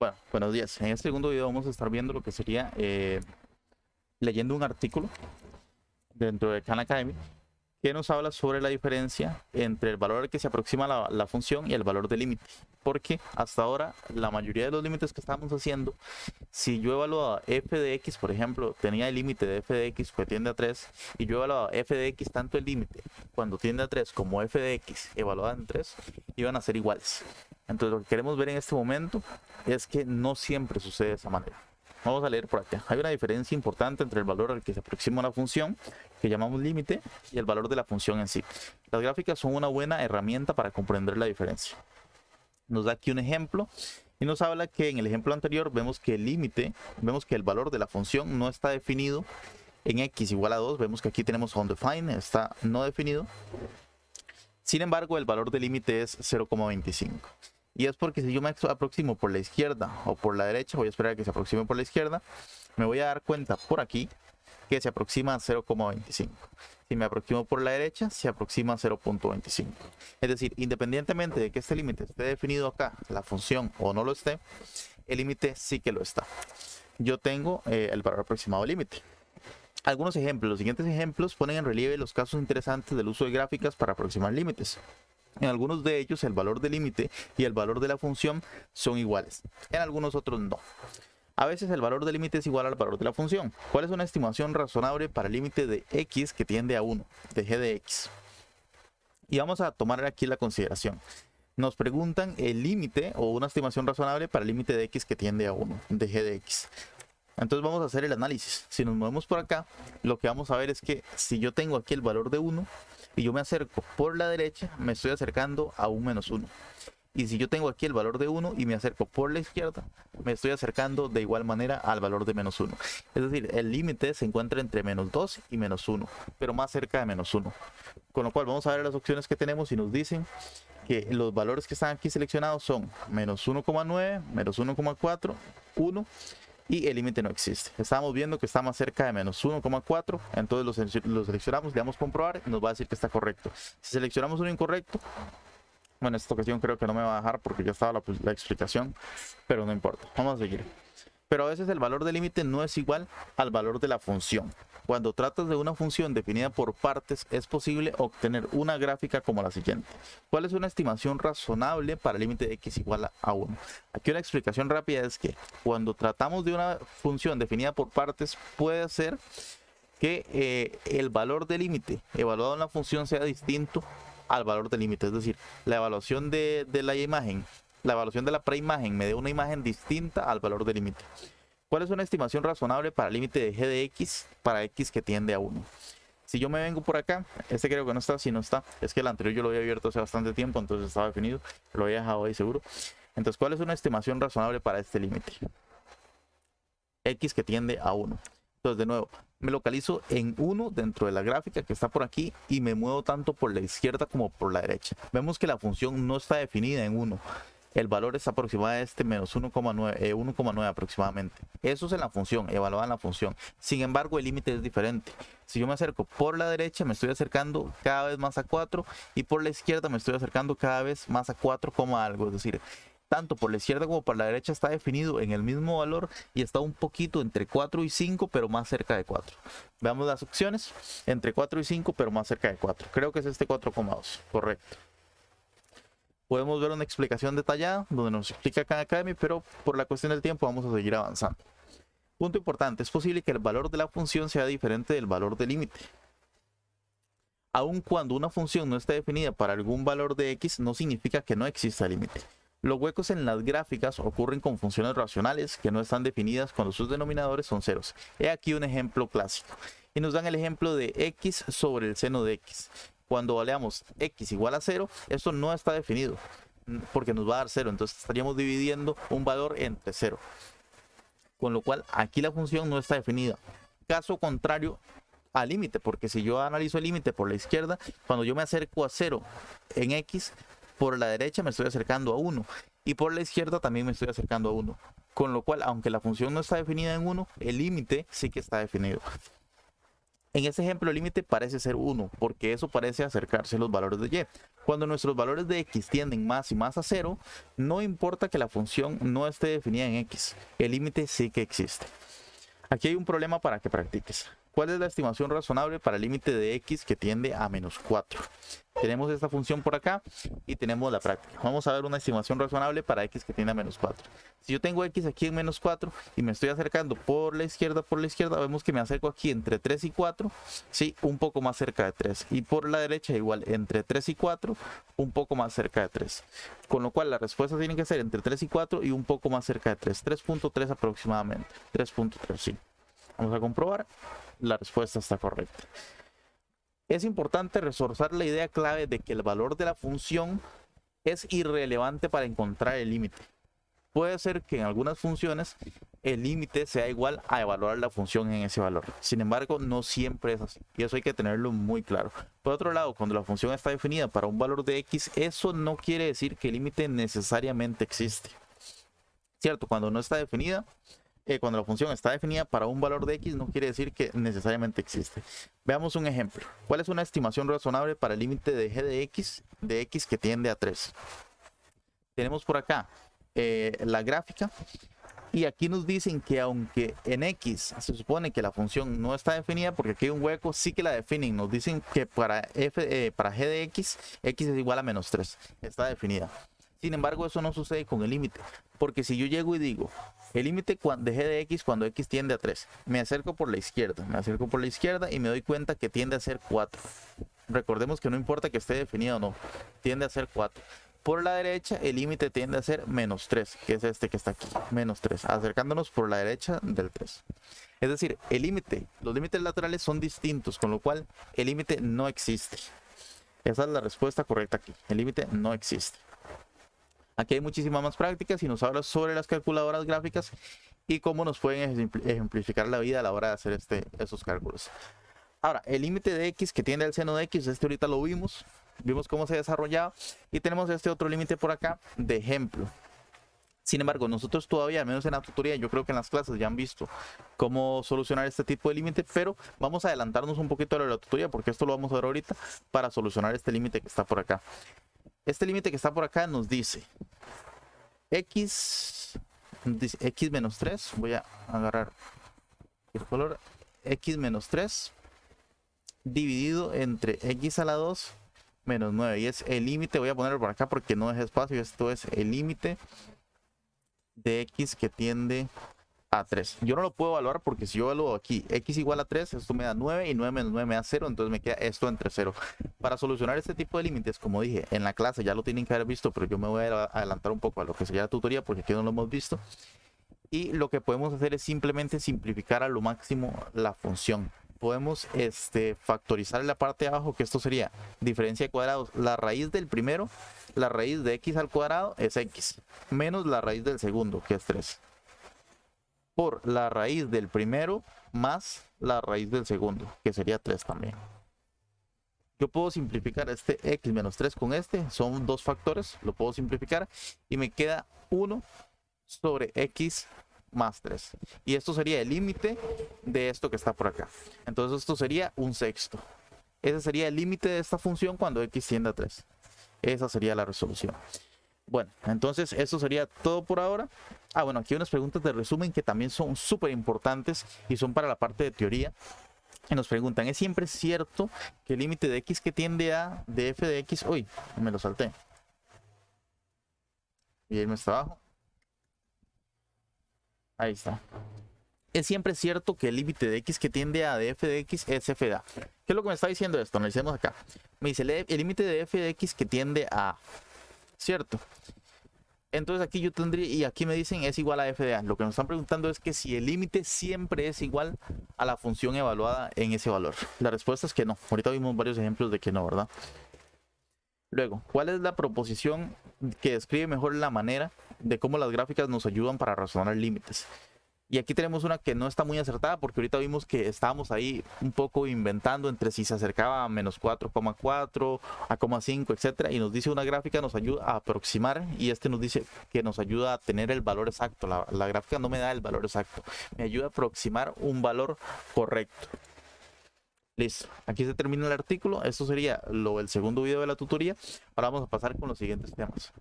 Bueno, buenos días. En este segundo video vamos a estar viendo lo que sería leyendo un artículo dentro de Khan Academy que nos habla sobre la diferencia entre el valor al que se aproxima la función y el valor de límite. Porque hasta ahora la mayoría de los límites que estamos haciendo, si yo evaluaba f de x, por ejemplo, tenía el límite de f de x que tiende a 3, y yo evaluaba f de x tanto el límite cuando tiende a 3 como f de x evaluada en 3, iban a ser iguales. Entonces lo que queremos ver en este momento es que no siempre sucede de esa manera. Vamos a leer por acá. Hay una diferencia importante entre el valor al que se aproxima una función, que llamamos límite, y el valor de la función en sí. Las gráficas son una buena herramienta para comprender la diferencia. Nos da aquí un ejemplo y nos habla que en el ejemplo anterior vemos que el límite, vemos que el valor de la función no está definido en x igual a 2. Vemos que aquí tenemos undefined, está no definido. Sin embargo, el valor del límite es 0,25. Y es porque si yo me aproximo por la izquierda o por la derecha, voy a esperar a que se aproxime por la izquierda, me voy a dar cuenta por aquí que se aproxima a 0,25. Si me aproximo por la derecha, se aproxima a 0,25. Es decir, independientemente de que este límite esté definido acá, la función, o no lo esté, el límite sí que lo está. Yo tengo el valor aproximado del límite. Algunos ejemplos. Los siguientes ejemplos ponen en relieve los casos interesantes del uso de gráficas para aproximar límites. En algunos de ellos el valor del límite y el valor de la función son iguales. En algunos otros no. A veces el valor del límite es igual al valor de la función. ¿Cuál es una estimación razonable para el límite de x que tiende a 1, de g de x? Y vamos a tomar aquí la consideración. Nos preguntan el límite o una estimación razonable para el límite de x que tiende a 1, de g de x. Entonces vamos a hacer el análisis. Si nos movemos por acá, lo que vamos a ver es que si yo tengo aquí el valor de 1 y yo me acerco por la derecha, me estoy acercando a un menos 1. Y si yo tengo aquí el valor de 1 y me acerco por la izquierda, me estoy acercando de igual manera al valor de menos 1. Es decir, el límite se encuentra entre menos 2 y menos 1, pero más cerca de menos 1. Con lo cual vamos a ver las opciones que tenemos y nos dicen que los valores que están aquí seleccionados son menos 1,9, menos 1,4, 1. Y el límite no existe. Estamos viendo que está más cerca de menos 1,4. Entonces lo seleccionamos, le damos comprobar y nos va a decir que está correcto. Si seleccionamos uno incorrecto, bueno, en esta ocasión creo que no me va a dejar porque ya estaba la explicación, pero no importa, vamos a seguir. Pero a veces el valor del límite no es igual al valor de la función. Cuando tratas de una función definida por partes, es posible obtener una gráfica como la siguiente. ¿Cuál es una estimación razonable para el límite de x igual a 1? Aquí una explicación rápida es que cuando tratamos de una función definida por partes, puede ser que el valor del límite evaluado en la función sea distinto al valor del límite. Es decir, la evaluación de la imagen, la evaluación de la preimagen me dé una imagen distinta al valor del límite. ¿Cuál es una estimación razonable para el límite de g de x para x que tiende a 1? Si yo me vengo por acá, este creo que no está, si no está, es que el anterior yo lo había abierto hace bastante tiempo, entonces estaba definido, lo había dejado ahí seguro. Entonces, ¿cuál es una estimación razonable para este límite? X que tiende a 1. Entonces, de nuevo, me localizo en 1 dentro de la gráfica que está por aquí y me muevo tanto por la izquierda como por la derecha. Vemos que la función no está definida en 1. El valor es aproximadamente menos 1,9 aproximadamente. Eso es en la función, evaluada en la función. Sin embargo, el límite es diferente. Si yo me acerco por la derecha, me estoy acercando cada vez más a 4 y por la izquierda me estoy acercando cada vez más a 4, algo. Es decir, tanto por la izquierda como por la derecha está definido en el mismo valor y está un poquito entre 4 y 5, pero más cerca de 4. Veamos las opciones. Entre 4 y 5, pero más cerca de 4. Creo que es este 4,2. Correcto. Podemos ver una explicación detallada donde nos explica Khan Academy, pero por la cuestión del tiempo vamos a seguir avanzando. Punto importante, es posible que el valor de la función sea diferente del valor del límite. Aun cuando una función no esté definida para algún valor de x, no significa que no exista límite. Los huecos en las gráficas ocurren con funciones racionales que no están definidas cuando sus denominadores son ceros. He aquí un ejemplo clásico. Y nos dan el ejemplo de x sobre el seno de x. Cuando valemos x igual a 0, esto no está definido porque nos va a dar 0, entonces estaríamos dividiendo un valor entre 0, con lo cual aquí la función no está definida. Caso contrario al límite, porque si yo analizo el límite por la izquierda, cuando yo me acerco a 0 en x, por la derecha me estoy acercando a 1 y por la izquierda también me estoy acercando a 1, con lo cual aunque la función no está definida en 1, el límite sí que está definido. En este ejemplo el límite parece ser 1, porque eso parece acercarse a los valores de y. Cuando nuestros valores de x tienden más y más a 0, no importa que la función no esté definida en x, el límite sí que existe. Aquí hay un problema para que practiques. ¿Cuál es la estimación razonable para el límite de x que tiende a menos 4? Tenemos esta función por acá y tenemos la práctica. Vamos a ver una estimación razonable para x que tiende a menos 4. Si yo tengo x aquí en menos 4 y me estoy acercando por la izquierda, vemos que me acerco aquí entre 3 y 4, sí, un poco más cerca de 3. Y por la derecha igual, entre 3 y 4, un poco más cerca de 3. Con lo cual la respuesta tiene que ser entre 3 y 4 y un poco más cerca de 3. 3.3 aproximadamente. 3.3, sí. Vamos a comprobar. La respuesta está correcta. Es importante reforzar la idea clave de que el valor de la función es irrelevante para encontrar el límite. Puede ser que en algunas funciones el límite sea igual a evaluar la función en ese valor. Sin embargo, no siempre es así. Y eso hay que tenerlo muy claro. Por otro lado, cuando la función está definida para un valor de x, eso no quiere decir que el límite necesariamente existe. ¿Cierto? Cuando no está definida, cuando la función está definida para un valor de x, no quiere decir que necesariamente existe. Veamos un ejemplo. ¿Cuál es una estimación razonable para el límite de g de x que tiende a 3? Tenemos por acá la gráfica y aquí nos dicen que aunque en x se supone que la función no está definida, porque aquí hay un hueco, sí que la definen. Nos dicen que para g de x es igual a menos 3. Está definida. Sin embargo, eso no sucede con el límite, porque si yo llego y digo el límite de g de x cuando x tiende a 3, me acerco por la izquierda y me doy cuenta que tiende a ser 4. Recordemos que no importa que esté definido o no, tiende a ser 4. Por la derecha el límite tiende a ser menos 3, que es este que está aquí, menos 3, acercándonos por la derecha del 3. Es decir, los límites laterales son distintos, con lo cual el límite no existe. Esa es la respuesta correcta aquí, el límite no existe. Aquí hay muchísimas más prácticas y nos habla sobre las calculadoras gráficas y cómo nos pueden ejemplificar la vida a la hora de hacer esos cálculos. Ahora, el límite de x que tiende al seno de x, ahorita lo vimos cómo se desarrollaba y tenemos este otro límite por acá de ejemplo. Sin embargo, nosotros todavía, al menos en la tutoría, yo creo que en las clases ya han visto cómo solucionar este tipo de límite, pero vamos a adelantarnos un poquito de la tutoría porque esto lo vamos a ver ahorita para solucionar este límite que está por acá. Este límite que está por acá nos dice x menos 3, voy a agarrar el color, x menos 3 dividido entre x a la 2 menos 9, y es el límite, voy a ponerlo por acá porque no deja espacio, esto es el límite de x que tiende a 3. Yo no lo puedo evaluar porque si yo evalúo aquí x igual a 3, esto me da 9 y 9 menos 9 me da 0, entonces me queda esto entre 0. Para solucionar este tipo de límites, como dije, en la clase ya lo tienen que haber visto, pero yo me voy a adelantar un poco a lo que sería la tutoría porque aquí no lo hemos visto. Y lo que podemos hacer es simplemente simplificar a lo máximo la función. Podemos factorizar en la parte de abajo, que esto sería diferencia de cuadrados. La raíz del primero, la raíz de x al cuadrado es x, menos la raíz del segundo, que es 3. Por la raíz del primero más la raíz del segundo, que sería 3 también. Yo puedo simplificar este x menos 3 con son dos factores, lo puedo simplificar y me queda 1 sobre x más 3. Y esto sería el límite de esto que está por acá. Entonces esto sería un sexto. Ese sería el límite de esta función cuando x tiende a 3. Esa sería la resolución. Bueno, entonces eso sería todo por ahora. Bueno, aquí hay unas preguntas de resumen que también son súper importantes y son para la parte de teoría. Y nos preguntan, ¿es siempre cierto que el límite de x que tiende a de f de x... Uy, me lo salté. Y irme hasta abajo. Ahí está. Es siempre cierto que el límite de x que tiende a de f de x es f de a. ¿Qué es lo que me está diciendo esto? Analicemos acá. Me dice el límite de f de x que tiende a... ¿Cierto? Entonces aquí yo tendría, y aquí me dicen es igual a f de a. Lo que nos están preguntando es que si el límite siempre es igual a la función evaluada en ese valor. La respuesta es que no. Ahorita vimos varios ejemplos de que no, ¿verdad? Luego, ¿cuál es la proposición que describe mejor la manera de cómo las gráficas nos ayudan para razonar límites? Y aquí tenemos una que no está muy acertada porque ahorita vimos que estábamos ahí un poco inventando entre si se acercaba a menos 4,4, a 0,5, etcétera. Y nos dice una gráfica nos ayuda a aproximar y nos dice que nos ayuda a tener el valor exacto. La gráfica no me da el valor exacto, me ayuda a aproximar un valor correcto. Listo, aquí se termina el artículo. Esto sería el segundo video de la tutoría. Ahora vamos a pasar con los siguientes temas.